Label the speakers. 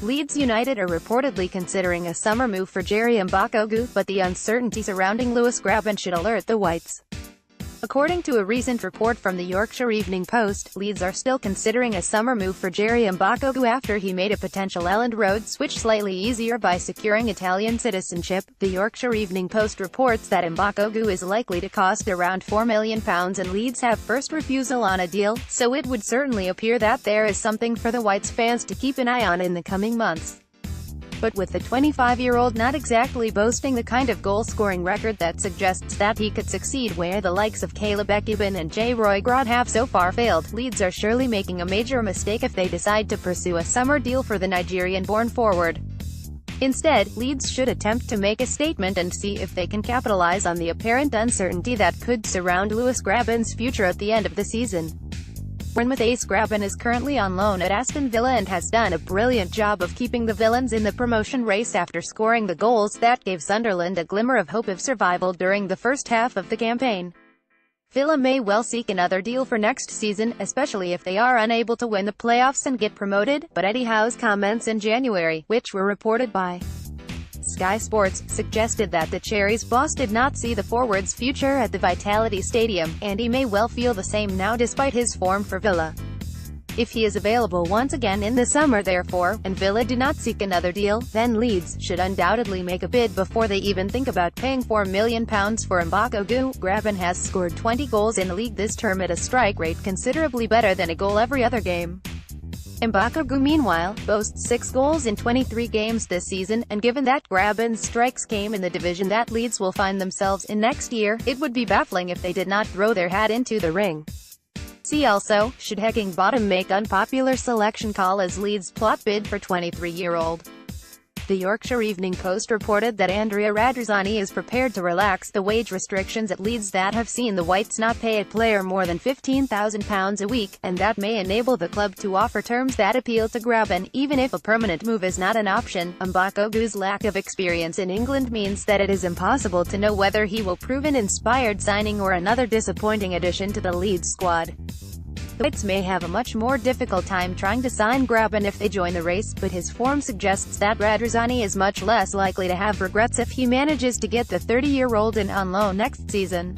Speaker 1: Leeds United are reportedly considering a summer move for Jerry Mbakogu, but the uncertainty surrounding Lewis Grabban should alert the Whites. According to a recent report from the Yorkshire Evening Post, Leeds are still considering a summer move for Jerry Mbakogu after he made a potential Elland Road switch slightly easier by securing Italian citizenship. The Yorkshire Evening Post reports that Mbakogu is likely to cost around £4 million and Leeds have first refusal on a deal, so it would certainly appear that there is something for the Whites fans to keep an eye on in the coming months. But with the 25-year-old not exactly boasting the kind of goal-scoring record that suggests that he could succeed where the likes of Lewis Grabban and Jerry Mbakogu have so far failed, Leeds are surely making a major mistake if they decide to pursue a summer deal for the Nigerian-born forward. Instead, Leeds should attempt to make a statement and see if they can capitalize on the apparent uncertainty that could surround Lewis Grabban's future at the end of the season. Bournemouth ace Grabban is currently on loan at Aston Villa and has done a brilliant job of keeping the villains in the promotion race after scoring the goals that gave Sunderland a glimmer of hope of survival during the first half of the campaign. Villa may well seek another deal for next season, especially if they are unable to win the playoffs and get promoted, but Eddie Howe's comments in January, which were reported by Sky Sports, suggested that the Cherries' boss did not see the forward's future at the Vitality Stadium, and he may well feel the same now despite his form for Villa. If he is available once again in the summer therefore, and Villa do not seek another deal, then Leeds should undoubtedly make a bid before they even think about paying £4 million for Mbakogu. Grabban has scored 20 goals in the league this term at a strike rate considerably better than a goal every other game. Mbakogu meanwhile, boasts 6 goals in 23 games this season, and given that Grabban's strikes came in the division that Leeds will find themselves in next year, it would be baffling if they did not throw their hat into the ring. See also, should Heckingbottom make unpopular selection call as Leeds plot bid for 23-year-old? The Yorkshire Evening Post reported that Andrea Radrizzani is prepared to relax the wage restrictions at Leeds that have seen the Whites not pay a player more than £15,000 a week, and that may enable the club to offer terms that appeal to Grabban, even if a permanent move is not an option. Mbakogu's lack of experience in England means that it is impossible to know whether he will prove an inspired signing or another disappointing addition to the Leeds squad. The Whites may have a much more difficult time trying to sign Grabban if they join the race, but his form suggests that Radrizzani is much less likely to have regrets if he manages to get the 30-year-old in on loan next season.